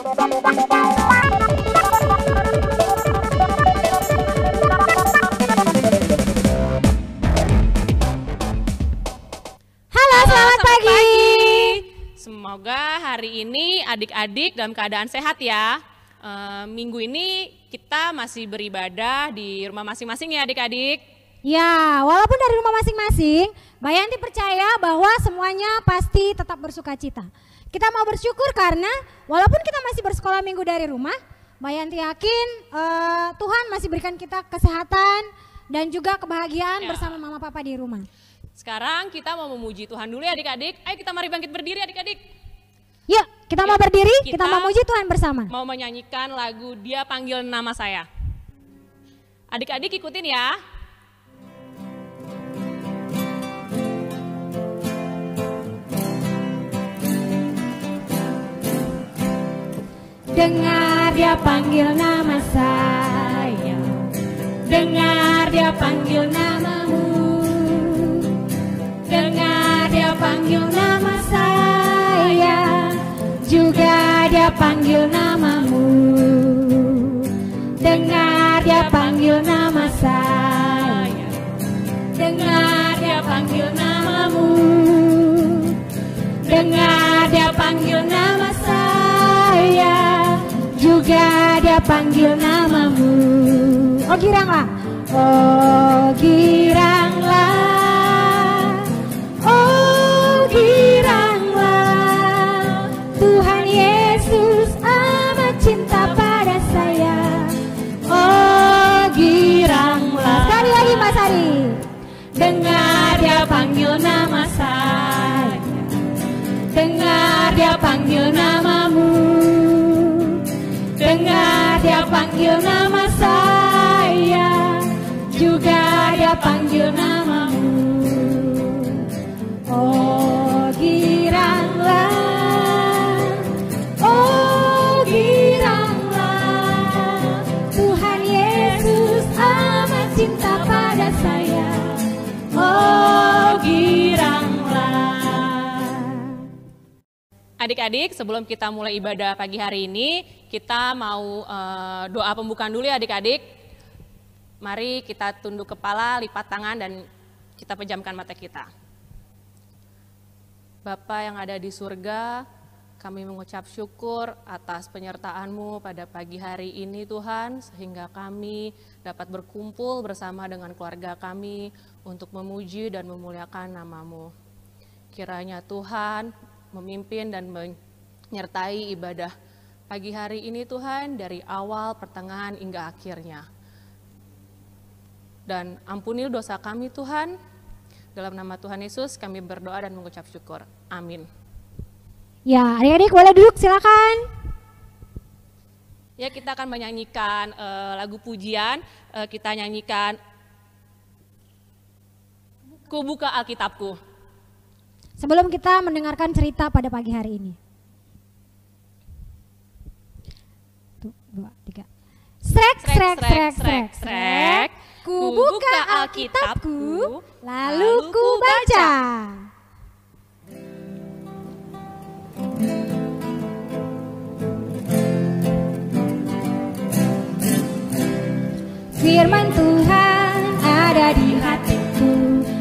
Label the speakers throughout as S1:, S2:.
S1: Halo, selamat pagi. Semoga hari ini adik-adik dalam keadaan sehat ya. Minggu ini kita masih beribadah di rumah masing-masing ya adik-adik.
S2: Ya, walaupun dari rumah masing-masing, Mbak Yanti percaya bahwa semuanya pasti tetap bersuka cita. Kita mau bersyukur karena walaupun kita masih bersekolah minggu dari rumah, Mbak Yanti yakin Tuhan masih berikan kita kesehatan dan juga kebahagiaan bersama mama papa di rumah.
S1: Sekarang kita mau memuji Tuhan dulu ya adik-adik. Ayo kita mari bangkit berdiri adik-adik.
S2: Yuk, kita mau berdiri, kita mau memuji Tuhan bersama.
S1: Mau menyanyikan lagu Dia Panggil Nama Saya. Adik-adik ikutin ya.
S2: Dengar dia panggil nama saya, dengar dia panggil namamu, dengar dia panggil nama saya, juga dia panggil namamu. Dengar dia panggil nama saya, dengar dia panggil namamu, dengar dia panggil nama saya, juga dia panggil namamu. Oh giranglah, oh giranglah, oh giranglah, Tuhan Yesus amat cinta pada saya. Oh giranglah. Sekali lagi Mas Hari. Dengar dia panggil nama saya, dengar dia panggil namamu, dengar dia panggil nama saya, juga dia panggil namamu. Oh giranglah, oh giranglah, Tuhan Yesus amat cinta pada saya. Oh giranglah.
S1: Adik-adik, sebelum kita mulai ibadah pagi hari ini, kita mau doa pembukaan dulu ya adik-adik. Mari kita tunduk kepala, lipat tangan, dan kita pejamkan mata kita. Bapa yang ada di surga, kami mengucap syukur atas penyertaan-Mu pada pagi hari ini Tuhan, sehingga kami dapat berkumpul bersama dengan keluarga kami untuk memuji dan memuliakan nama-Mu. Kiranya Tuhan memimpin dan menyertai ibadah pagi hari ini Tuhan dari awal, pertengahan, hingga akhirnya. Dan ampuni dosa kami Tuhan, dalam nama Tuhan Yesus kami berdoa dan mengucap syukur. Amin.
S2: Ya, adik-adik boleh duduk silakan.
S1: Ya, kita akan menyanyikan lagu pujian, kita nyanyikan Ku Buka Alkitabku.
S2: Sebelum kita mendengarkan cerita pada pagi hari ini. 1, 2, 3. Srek, srek, srek, srek, srek. Ku buka Alkitabku, lalu ku baca. Firman Tuhan ada di hatiku,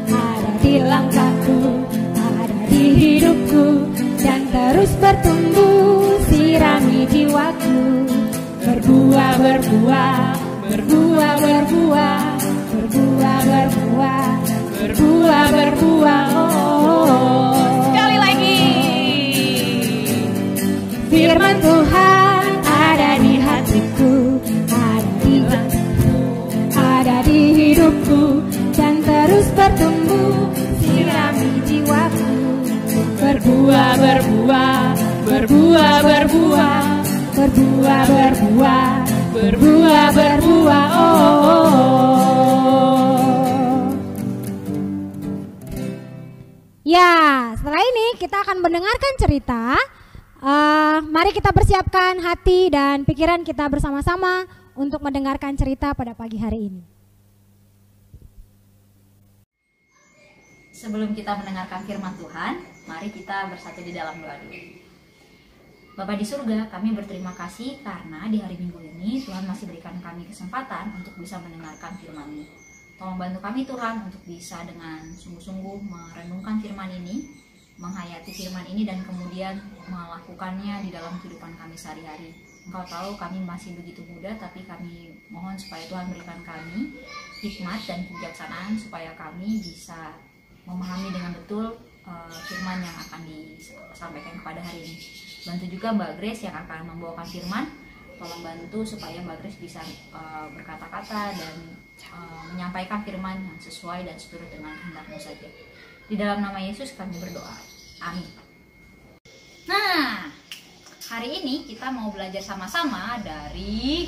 S2: ada di langkahku, ada di hidupku, dan terus bertumbuh, sirami jiwaku. Berbuah, berbuah, berbuah, berbuah, berbuah, berbuah, berbuah, berbuah, oh.
S1: Sekali lagi.
S2: Firman Tuhan ada di hatiku, ada di langkahku, ada di hidupku, dan terus bertumbuh, sirami jiwaku. Berbuah, berbuah, berbuah, berbuah, berbuah, berbuah, berbuah, berbuah, oh. Ya, setelah ini kita akan mendengarkan cerita. Mari kita persiapkan hati dan pikiran kita bersama-sama untuk mendengarkan cerita pada pagi hari ini.
S3: Sebelum kita mendengarkan firman Tuhan, mari kita bersatu di dalam doa dulu. Bapa di surga, kami berterima kasih karena di hari Minggu ini Tuhan masih berikan kami kesempatan untuk bisa mendengarkan firman-Mu. Tolong bantu kami Tuhan untuk bisa dengan sungguh-sungguh merenungkan firman ini, menghayati firman ini dan kemudian melakukannya di dalam kehidupan kami sehari-hari. Engkau tahu kami masih begitu muda, tapi kami mohon supaya Tuhan berikan kami hikmat dan kebijaksanaan supaya kami bisa memahami dengan betul firman yang akan disampaikan kepada hari ini. Bantu juga Mbak Grace yang akan membawakan firman. Tolong bantu supaya Mbak Grace bisa berkata-kata dan menyampaikan firman yang sesuai dan seturut dengan kehendak-Mu saja. Di dalam nama Yesus kami berdoa. Amin. Nah, hari ini kita mau belajar sama-sama dari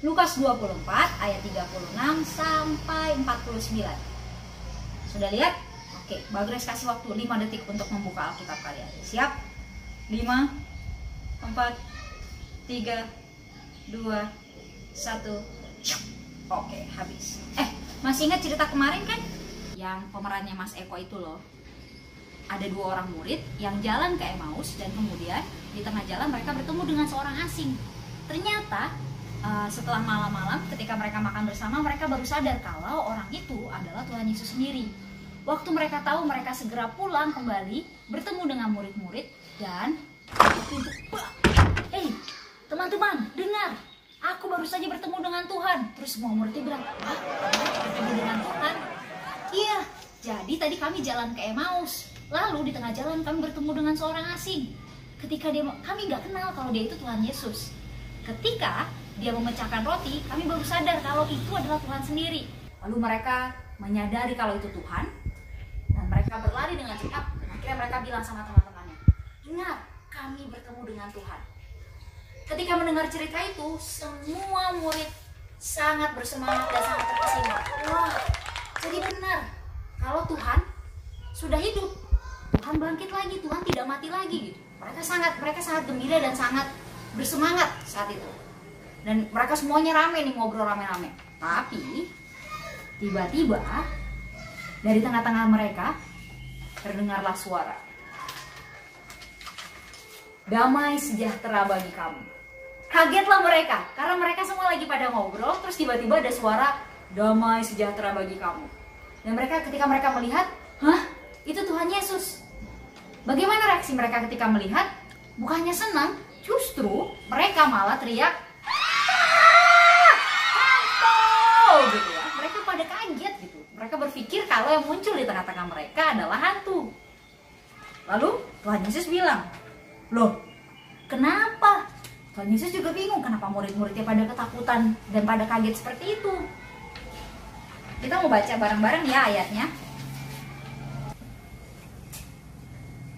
S3: Lukas 24 ayat 36 sampai 49. Sudah lihat? Oke, Mbak Grace kasih waktu 5 detik untuk membuka Alkitab kalian. Siap? 5, 4, 3, 2, 1. Oke, habis. Masih ingat cerita kemarin kan? Yang pemerannya Mas Eko itu loh. Ada 2 orang murid yang jalan ke Emmaus dan kemudian di tengah jalan mereka bertemu dengan seorang asing. Ternyata setelah malam-malam ketika mereka makan bersama, mereka baru sadar kalau orang itu adalah Tuhan Yesus sendiri. Waktu mereka tahu, mereka segera pulang kembali, bertemu dengan murid-murid dan teman-teman, dengar, aku baru saja bertemu dengan Tuhan. Terus semua muridnya bilang, bertemu dengan Tuhan? Iya, jadi tadi kami jalan ke Emmaus. Lalu di tengah jalan kami bertemu dengan seorang asing. Ketika kami nggak kenal kalau dia itu Tuhan Yesus. Ketika dia memecahkan roti, kami baru sadar kalau itu adalah Tuhan sendiri. Lalu mereka menyadari kalau itu Tuhan. Dan mereka berlari dengan cepat. Dan akhirnya mereka bilang sama teman-temannya, ingat, kami bertemu dengan Tuhan. Ketika mendengar cerita itu, semua murid sangat bersemangat dan sangat terkesima. Wah, jadi benar, kalau Tuhan sudah hidup, Tuhan bangkit lagi, Tuhan tidak mati lagi gitu. Mereka sangat gembira dan sangat bersemangat saat itu. Dan mereka semuanya rame nih, ngobrol rame-rame. Tapi tiba-tiba dari tengah-tengah mereka terdengarlah suara, damai sejahtera bagi kamu. Kagetlah mereka, karena mereka semua lagi pada ngobrol, terus tiba-tiba ada suara, damai sejahtera bagi kamu. Dan ketika mereka melihat, hah? Itu Tuhan Yesus. Bagaimana reaksi mereka ketika melihat? Bukannya senang, justru mereka malah teriak, hantu! Gitu ya. Mereka pada kaget gitu. Mereka berpikir kalau yang muncul di tengah-tengah mereka adalah hantu. Lalu Tuhan Yesus bilang, loh, kenapa? Tuhan Yesus juga bingung kenapa murid-muridnya pada ketakutan dan pada kaget seperti itu. Kita mau baca bareng-bareng ya ayatnya.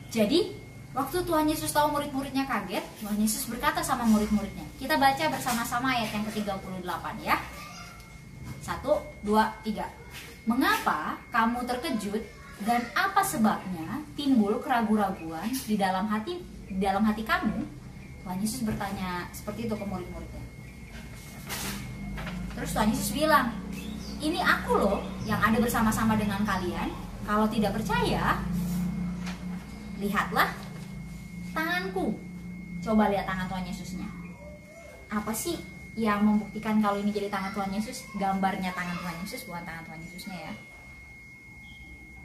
S3: Jadi, waktu Tuhan Yesus tahu murid-muridnya kaget, Tuhan Yesus berkata sama murid-muridnya. Kita baca bersama-sama ayat yang ke-38 ya. 1, 2, 3. Mengapa kamu terkejut dan apa sebabnya timbul keraguan-raguan di dalam hati kamu? Tuhan Yesus bertanya seperti itu ke murid-muridnya. Terus Tuhan Yesus bilang, ini aku loh yang ada bersama-sama dengan kalian. Kalau tidak percaya, lihatlah tanganku. Coba lihat tangan Tuhan Yesusnya. Apa sih yang membuktikan kalau ini jadi tangan Tuhan Yesus? Gambarnya tangan Tuhan Yesus, bukan tangan Tuhan Yesusnya ya.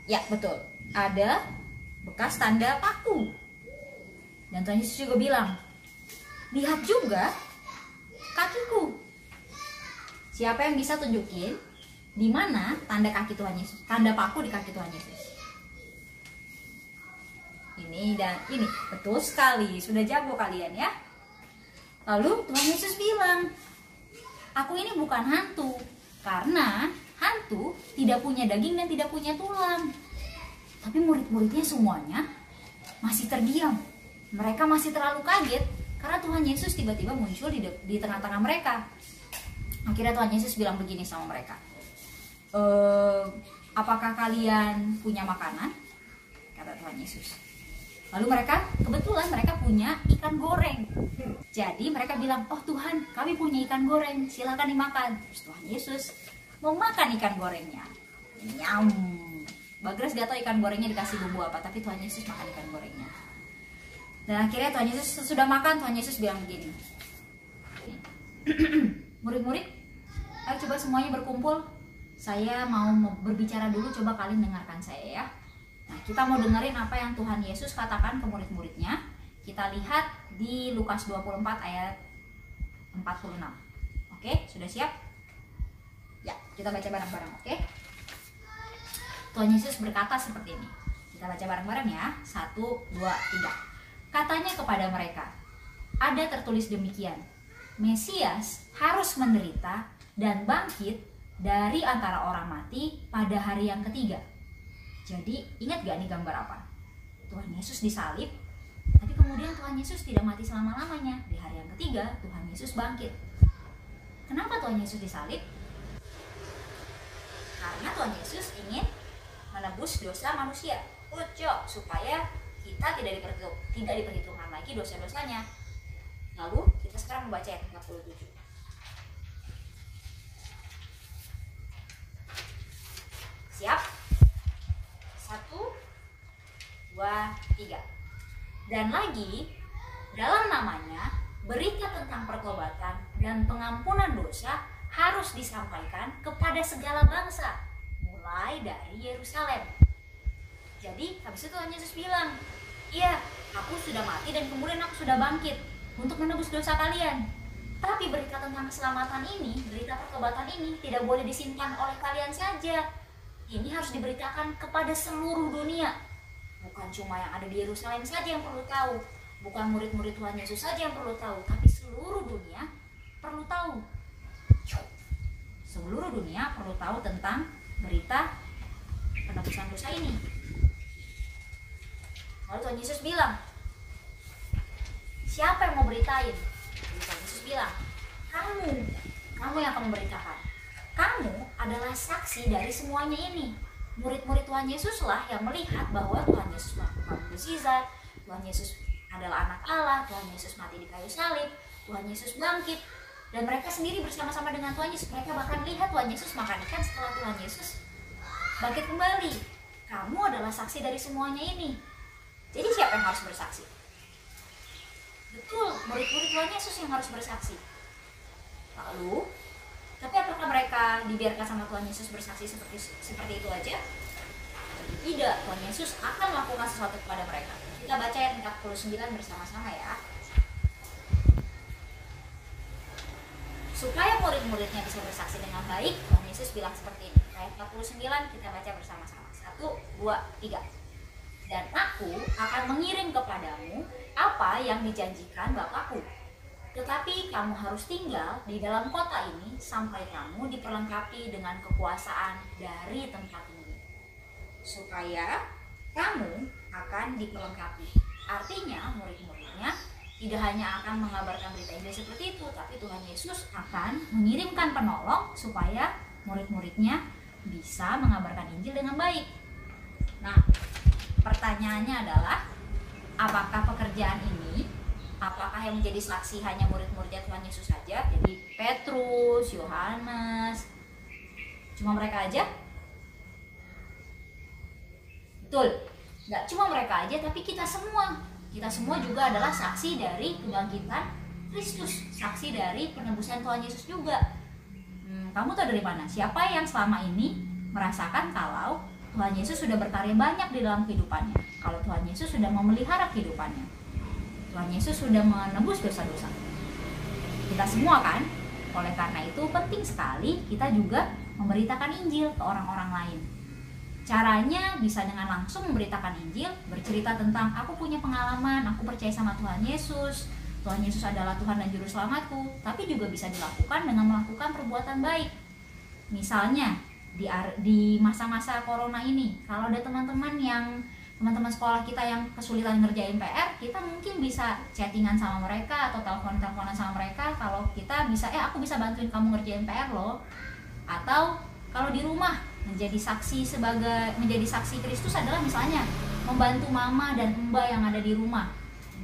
S3: Ya betul, ada bekas tanda paku. Dan Tuhan Yesus juga bilang, lihat juga kakiku. Siapa yang bisa tunjukin di mana tanda kaki Tuhan Yesus, tanda paku di kaki Tuhan Yesus? Ini dan ini, betul sekali, sudah jago kalian ya. Lalu Tuhan Yesus bilang, aku ini bukan hantu, karena hantu tidak punya daging dan tidak punya tulang. Tapi murid-muridnya semuanya masih terdiam. Mereka masih terlalu kaget karena Tuhan Yesus tiba-tiba muncul di tengah-tengah mereka. Akhirnya Tuhan Yesus bilang begini sama mereka, apakah kalian punya makanan? Kata Tuhan Yesus. Lalu kebetulan mereka punya ikan goreng. Jadi mereka bilang, oh Tuhan, kami punya ikan goreng, silakan dimakan. Terus Tuhan Yesus mau makan ikan gorengnya. Nyam. Mbak Grace gak tahu ikan gorengnya dikasih bumbu apa, tapi Tuhan Yesus makan ikan gorengnya. Dan akhirnya Tuhan Yesus sesudah makan, Tuhan Yesus bilang begini, murid-murid, ayo coba semuanya berkumpul. Saya mau berbicara dulu, coba kalian dengarkan saya ya. Nah, kita mau dengerin apa yang Tuhan Yesus katakan ke murid-muridnya. Kita lihat di Lukas 24 ayat 46. Oke, sudah siap? Ya, kita baca bareng-bareng, oke? Tuhan Yesus berkata seperti ini. Kita baca bareng-bareng ya. 1, 2, 3. Katanya kepada mereka, ada tertulis demikian, Mesias harus menderita dan bangkit dari antara orang mati pada hari yang ketiga. Jadi ingat gak nih gambar apa? Tuhan Yesus disalib, tapi kemudian Tuhan Yesus tidak mati selama-lamanya. Di hari yang ketiga Tuhan Yesus bangkit. Kenapa Tuhan Yesus disalib? Karena Tuhan Yesus ingin menebus dosa manusia, supaya kita tidak diperhitungkan lagi dosa-dosanya. Lalu kita sekarang membaca ayat 47. Siap? 1, 2, 3. Dan lagi, dalam namanya, berita tentang pertobatan dan pengampunan dosa harus disampaikan kepada segala bangsa, mulai dari Yerusalem. Jadi, habis itu Tuhan Yesus bilang, iya, aku sudah mati dan kemudian aku sudah bangkit untuk menebus dosa kalian. Tapi berita tentang keselamatan ini, berita pertobatan ini tidak boleh disimpan oleh kalian saja. Ini harus diberitakan kepada seluruh dunia. Bukan cuma yang ada di Yerusalem saja yang perlu tahu. Bukan murid-murid Tuhan Yesus saja yang perlu tahu. Tapi seluruh dunia perlu tahu. Seluruh dunia perlu tahu tentang berita penebusan dosa ini. Lalu Tuhan Yesus bilang, siapa yang mau beritain? Tuhan Yesus bilang, kamu yang akan memberitakan. Kamu adalah saksi dari semuanya ini. Murid-murid Tuhan Yesuslah yang melihat bahwa Tuhan Yesus melakukan mukjizat, Tuhan Yesus adalah anak Allah, Tuhan Yesus mati di kayu salib, Tuhan Yesus bangkit, dan mereka sendiri bersama-sama dengan Tuhan Yesus. Mereka bahkan lihat Tuhan Yesus makan ikan setelah Tuhan Yesus bangkit kembali. Kamu adalah saksi dari semuanya ini. Jadi siapa yang harus bersaksi? Betul, murid-murid Tuhan Yesus yang harus bersaksi. Lalu, tapi apakah mereka dibiarkan sama Tuhan Yesus bersaksi seperti itu aja? Tidak, Tuhan Yesus akan melakukan sesuatu kepada mereka. Kita baca ayat 49 bersama-sama ya. Supaya murid-muridnya bisa bersaksi dengan baik, Tuhan Yesus bilang seperti ini. Ayat 49 kita baca bersama-sama. 1, 2, 3. Dan aku akan mengirim kepadamu apa yang dijanjikan Bapakku. Tetapi kamu harus tinggal di dalam kota ini sampai kamu diperlengkapi dengan kekuasaan dari tempat ini. Supaya kamu akan diperlengkapi. Artinya murid-muridnya tidak hanya akan mengabarkan berita Injil seperti itu, tapi Tuhan Yesus akan mengirimkan penolong supaya murid-muridnya bisa mengabarkan Injil dengan baik. Nah, pertanyaannya adalah, apakah pekerjaan ini, apakah yang menjadi saksi hanya murid-muridnya Tuhan Yesus saja? Jadi Petrus, Yohanes, cuma mereka aja? Betul, nggak cuma mereka aja, tapi kita semua. Kita semua juga adalah saksi dari kebangkitan Kristus, saksi dari penebusan Tuhan Yesus juga. Kamu tahu dari mana? Siapa yang selama ini merasakan kalau Tuhan Yesus sudah berkarya banyak di dalam kehidupannya? Kalau Tuhan Yesus sudah memelihara kehidupannya, Tuhan Yesus sudah menebus dosa-dosa. Kita semua kan? Oleh karena itu penting sekali kita juga memberitakan Injil ke orang-orang lain. Caranya bisa dengan langsung memberitakan Injil, bercerita tentang aku punya pengalaman, aku percaya sama Tuhan Yesus adalah Tuhan dan Juru Selamatku. Tapi juga bisa dilakukan dengan melakukan perbuatan baik. Misalnya di masa-masa corona ini, kalau ada teman-teman teman-teman sekolah kita yang kesulitan ngerjain PR, kita mungkin bisa chattingan sama mereka atau telepon-teleponan sama mereka. Kalau kita bisa, aku bisa bantuin kamu ngerjain PR loh. Atau kalau di rumah menjadi saksi Kristus adalah misalnya membantu mama dan mbak yang ada di rumah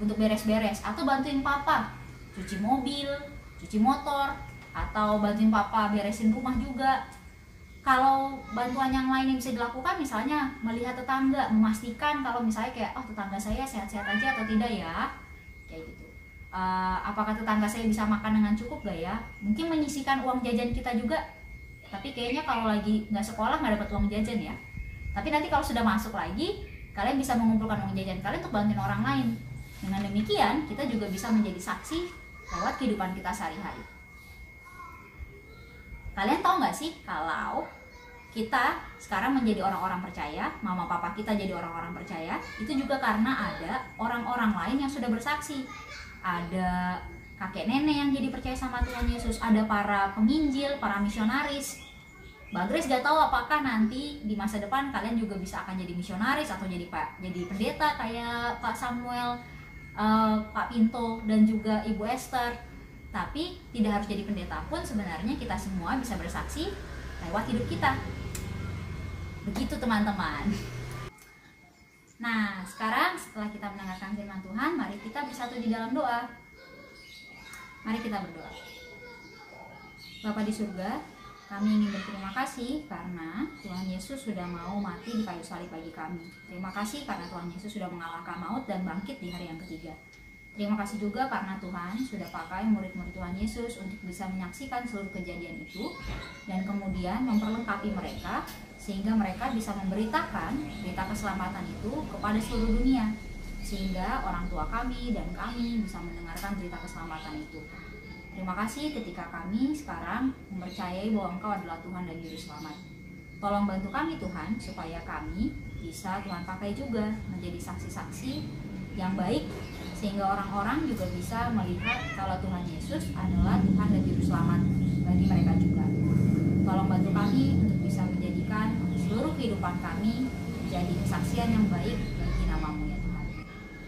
S3: untuk beres-beres, atau bantuin papa cuci mobil, cuci motor, atau bantuin papa beresin rumah juga. Kalau bantuan yang lain yang bisa dilakukan, misalnya melihat tetangga, memastikan kalau misalnya kayak, oh tetangga saya sehat-sehat aja atau tidak ya, kayak gitu. Apakah tetangga saya bisa makan dengan cukup gak ya? Mungkin menyisihkan uang jajan kita juga, tapi kayaknya kalau lagi nggak sekolah nggak dapat uang jajan ya. Tapi nanti kalau sudah masuk lagi, kalian bisa mengumpulkan uang jajan kalian untuk bantuin orang lain. Dengan demikian, kita juga bisa menjadi saksi lewat kehidupan kita sehari-hari. Kalian tahu nggak sih kalau kita sekarang menjadi orang-orang percaya, mama papa kita jadi orang-orang percaya, itu juga karena ada orang-orang lain yang sudah bersaksi. Ada kakek nenek yang jadi percaya sama Tuhan Yesus, ada para penginjil, para misionaris. Mbak Grace gak tahu apakah nanti di masa depan kalian juga bisa akan jadi misionaris atau jadi pendeta kayak Pak Samuel, Pak Pinto, dan juga Ibu Esther. Tapi tidak harus jadi pendeta pun, sebenarnya kita semua bisa bersaksi lewat hidup kita. Begitu teman-teman. Nah, sekarang setelah kita mendengarkan firman Tuhan, mari kita bersatu di dalam doa. Mari kita berdoa. Bapa di surga, kami ingin berterima kasih karena Tuhan Yesus sudah mau mati di kayu salib bagi kami. Terima kasih karena Tuhan Yesus sudah mengalahkan maut dan bangkit di hari yang ketiga. Terima kasih juga karena Tuhan sudah pakai murid-murid Tuhan Yesus untuk bisa menyaksikan seluruh kejadian itu dan kemudian memperlengkapi mereka sehingga mereka bisa memberitakan berita keselamatan itu kepada seluruh dunia, sehingga orang tua kami dan kami bisa mendengarkan berita keselamatan itu. Terima kasih ketika kami sekarang mempercayai bahwa Engkau adalah Tuhan dan Juru Selamat. Tolong bantu kami Tuhan supaya kami bisa Tuhan pakai juga menjadi saksi-saksi yang baik, sehingga orang-orang juga bisa melihat kalau Tuhan Yesus adalah Tuhan dan Juru Selamat bagi mereka juga. Tolong bantu kami untuk bisa menjadikan seluruh kehidupan kami menjadi kesaksian yang baik bagi nama-Mu ya Tuhan.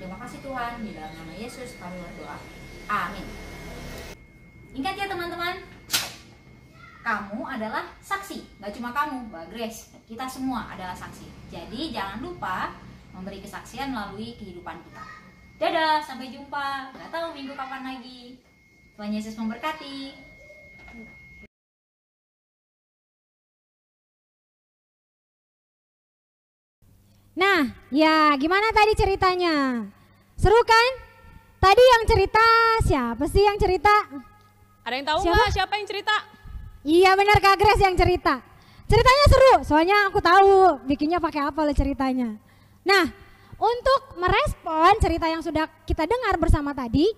S3: Terima kasih Tuhan, di dalam nama Yesus kami berdoa. Amin. Ingat ya teman-teman, kamu adalah saksi. Gak cuma kamu, Mbak Grace, kita semua adalah saksi. Jadi jangan lupa memberi kesaksian melalui kehidupan kita. Dadah, sampai jumpa. Gak tahu minggu kapan lagi. Tuhan Yesus memberkati.
S2: Nah, ya gimana tadi ceritanya? Seru kan? Tadi yang cerita siapa sih yang cerita?
S1: Ada yang tahu nggak siapa yang cerita?
S2: Iya benar Kak Grace yang cerita. Ceritanya seru, soalnya aku tahu bikinnya pakai apa loh ceritanya. Nah, untuk merespon cerita yang sudah kita dengar bersama tadi,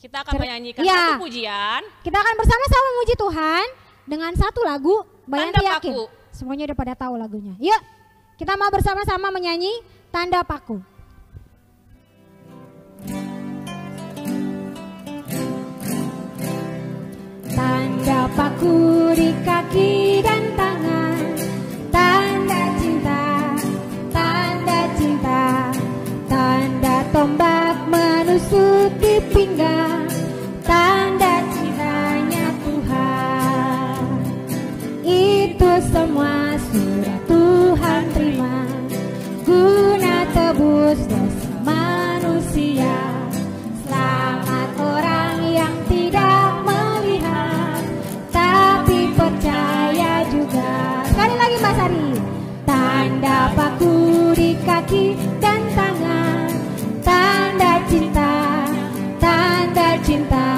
S1: kita akan menyanyikan satu pujian.
S2: Kita akan bersama-sama memuji Tuhan dengan satu lagu, Bayanti yakin.
S1: Paku.
S2: Semuanya udah pada tahu lagunya. Yuk, kita mau bersama-sama menyanyi Tanda Paku. Tanda paku di kaki dan tangan, tanda cinta, tanda cinta, tanda tombak menusuk di pinggang, tanda cintanya Tuhan. Itu semua sudah Tuhan terima, guna tebus dosa manusia. Selamat orang yang tidak melihat tapi percaya juga. Sekali lagi Mbak Sari. Tanda paku di kaki dan tangan, tanda cinta, tanda cinta,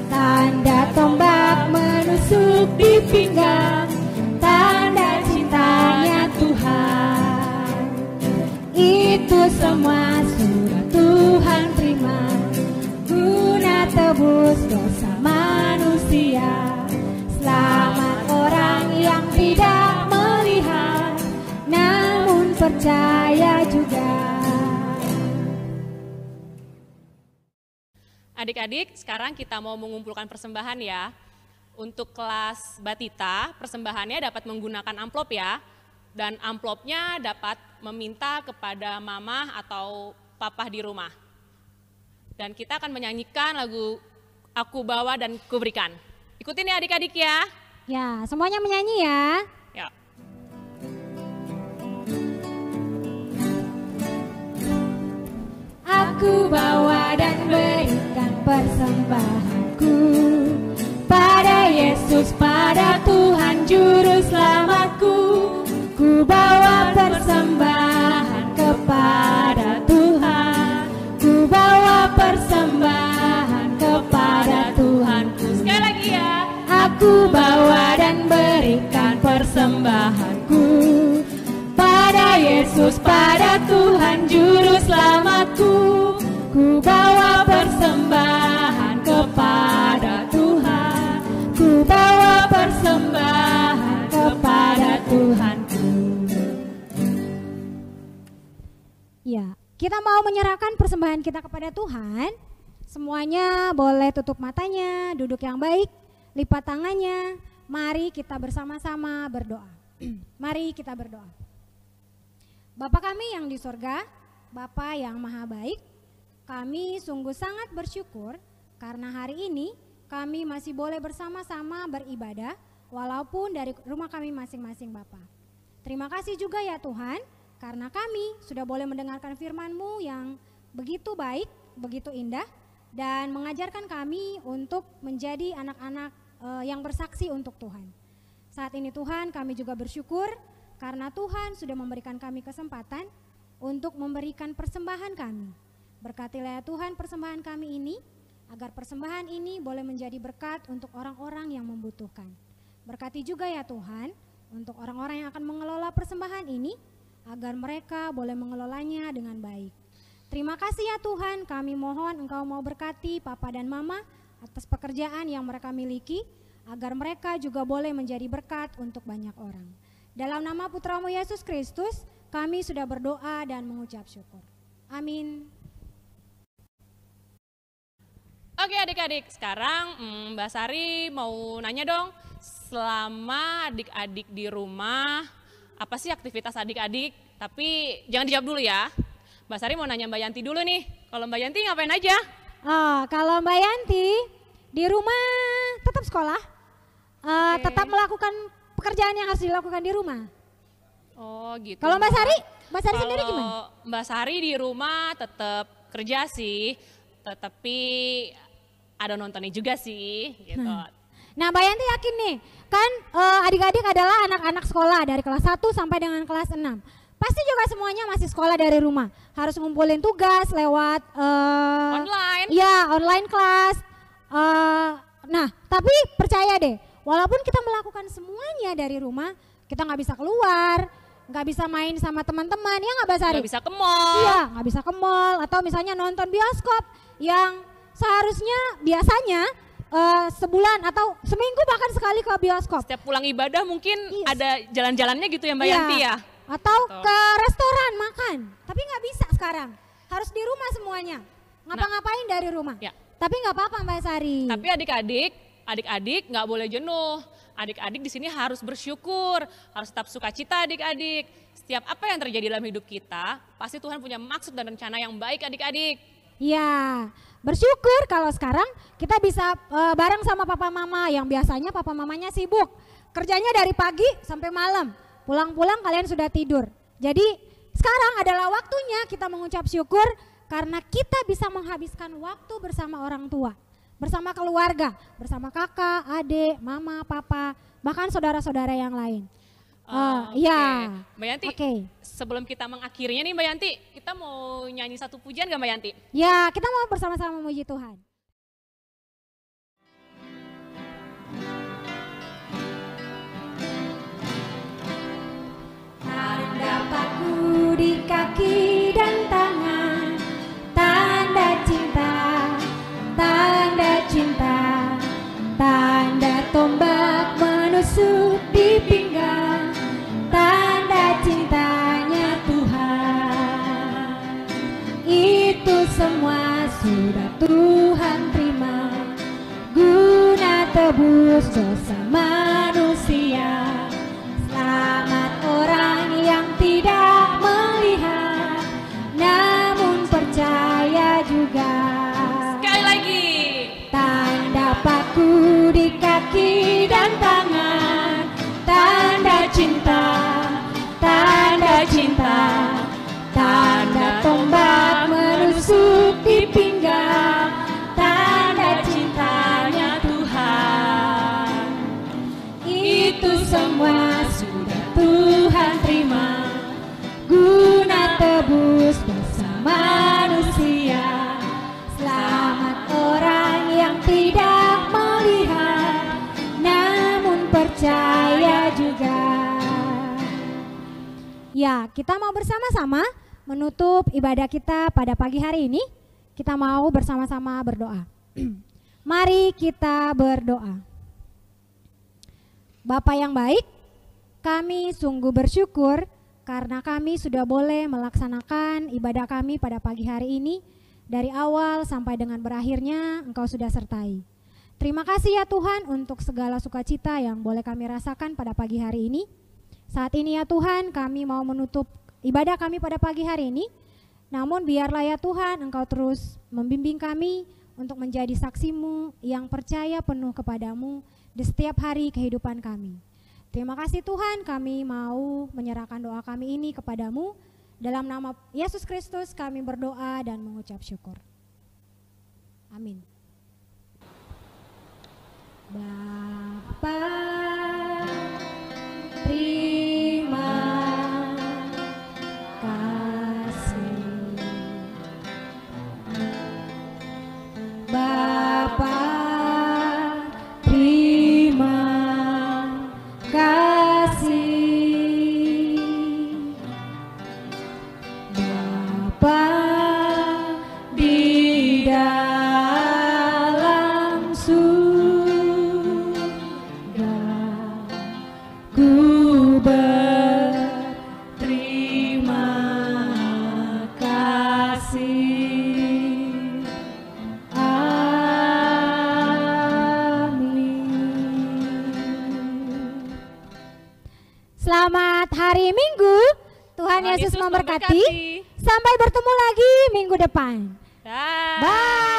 S2: tanda tombak menusuk di pinggang, tanda cintanya Tuhan. Itu semua sudah Tuhan terima, guna tebus dosa manusia. Selamat orang yang tidak melihat namun percaya juga.
S1: Adik-adik, sekarang kita mau mengumpulkan persembahan ya. Untuk kelas Batita, persembahannya dapat menggunakan amplop ya. Dan amplopnya dapat meminta kepada mama atau papa di rumah. Dan kita akan menyanyikan lagu Aku Bawa dan Kuberikan. Ikutin ya adik-adik ya.
S2: Ya, semuanya menyanyi ya.
S1: Ya.
S2: Aku bawa dan berikan persembahanku pada Yesus, pada Tuhan Juru Selamat.
S4: persembahanku pada Yesus, pada Tuhan Juru Selamatku. Ku bawa persembahan kepada Tuhan, ku bawa persembahan kepada Tuhanku.
S2: Ya, kita mau menyerahkan persembahan kita kepada Tuhan. Semuanya boleh tutup matanya, duduk yang baik, lipat tangannya. Mari kita bersama-sama berdoa. Mari kita berdoa. Bapa kami yang di sorga, Bapa yang maha baik, kami sungguh sangat bersyukur karena hari ini kami masih boleh bersama-sama beribadah walaupun dari rumah kami masing-masing Bapa. Terima kasih juga ya Tuhan karena kami sudah boleh mendengarkan firman-Mu yang begitu baik, begitu indah dan mengajarkan kami untuk menjadi anak-anak yang bersaksi untuk Tuhan. Saat ini Tuhan kami juga bersyukur karena Tuhan sudah memberikan kami kesempatan untuk memberikan persembahan kami. Berkatilah ya Tuhan persembahan kami ini, agar persembahan ini boleh menjadi berkat untuk orang-orang yang membutuhkan. Berkati juga ya Tuhan untuk orang-orang yang akan mengelola persembahan ini, agar mereka boleh mengelolanya dengan baik. Terima kasih ya Tuhan, kami mohon Engkau mau berkati Papa dan Mama atas pekerjaan yang mereka miliki, agar mereka juga boleh menjadi berkat untuk banyak orang. Dalam nama Putra-Mu Yesus Kristus, kami sudah berdoa dan mengucap syukur. Amin.
S1: Oke adik-adik, sekarang Mbak Sari mau nanya dong, selama adik-adik di rumah, apa sih aktivitas adik-adik? Tapi jangan dijawab dulu ya. Mbak Sari mau nanya Mbak Yanti dulu nih, kalau Mbak Yanti ngapain aja?
S2: Kalau Mbak Yanti di rumah tetap sekolah, tetap melakukan pekerjaan yang harus dilakukan di rumah.
S1: Oh gitu.
S2: Kalau Mbak Sari sendiri gimana?
S1: Mbak Sari di rumah tetap kerja sih, tetapi ada nontonnya juga sih gitu.
S2: Nah Mbak Yanti yakin nih, kan adik-adik adalah anak-anak sekolah dari kelas 1 sampai dengan kelas 6. Pasti juga semuanya masih sekolah dari rumah, harus ngumpulin tugas lewat
S1: online.
S2: Ya online kelas. Nah tapi percaya deh, walaupun kita melakukan semuanya dari rumah, kita nggak bisa keluar, nggak bisa main sama teman-teman, ya nggak Mbak Sari?
S1: Nggak bisa ke mall.
S2: Iya, nggak bisa ke mall atau misalnya nonton bioskop yang seharusnya biasanya sebulan atau seminggu bahkan sekali ke bioskop.
S1: Setiap pulang ibadah mungkin ada jalan-jalannya gitu ya Mbak Yanti ya?
S2: Atau ke restoran makan, tapi nggak bisa sekarang, harus di rumah semuanya, ngapa-ngapain dari rumah.
S1: Ya.
S2: Tapi nggak apa-apa Mbak Sari.
S1: Tapi adik-adik nggak boleh jenuh. Adik-adik di sini harus bersyukur, harus tetap sukacita adik-adik. Setiap apa yang terjadi dalam hidup kita, pasti Tuhan punya maksud dan rencana yang baik adik-adik.
S2: Ya, bersyukur kalau sekarang kita bisa bareng sama papa mama yang biasanya papa mamanya sibuk. Kerjanya dari pagi sampai malam, pulang-pulang kalian sudah tidur. Jadi sekarang adalah waktunya kita mengucap syukur karena kita bisa menghabiskan waktu bersama orang tua, bersama keluarga, bersama kakak, adik, mama, papa, bahkan saudara-saudara yang lain. Ya,
S1: Mbak Yanti, sebelum kita mengakhirinya nih Mbak Yanti, kita mau nyanyi satu pujian gak Mbak Yanti?
S2: Ya, kita mau bersama-sama memuji Tuhan. Tanda paku di kaki dan tangan, tanda cinta, tanda cinta, tanda tombak menusuk di pinggang, tanda cintanya Tuhan. Itu semua sudah Tuhan terima, guna tebus dosa manusia. Selamat orang yang tidak melihat, namun percaya juga.
S1: Sekali lagi.
S2: Tanda paku di kaki dan tangan, tanda cinta, tanda cinta, tanda tombak menusuk di pinggang, tanda cintanya Tuhan. Ya, kita mau bersama-sama menutup ibadah kita pada pagi hari ini. Kita mau bersama-sama berdoa. Mari kita berdoa. Bapa yang baik, kami sungguh bersyukur karena kami sudah boleh melaksanakan ibadah kami pada pagi hari ini. Dari awal sampai dengan berakhirnya Engkau sudah sertai. Terima kasih ya Tuhan untuk segala sukacita yang boleh kami rasakan pada pagi hari ini. Saat ini ya Tuhan, kami mau menutup ibadah kami pada pagi hari ini. Namun biarlah ya Tuhan, Engkau terus membimbing kami untuk menjadi saksi-Mu yang percaya penuh kepadamu di setiap hari kehidupan kami. Terima kasih Tuhan, kami mau menyerahkan doa kami ini kepadamu. Dalam nama Yesus Kristus kami berdoa dan mengucap syukur. Amin. Bapa, terima kasih. Bapa, terima kasih. Bapa di dalam surga, ku berterima kasih. Amin. Selamat hari Minggu. Tuhan Yesus memberkati. Sampai bertemu lagi minggu depan. Bye.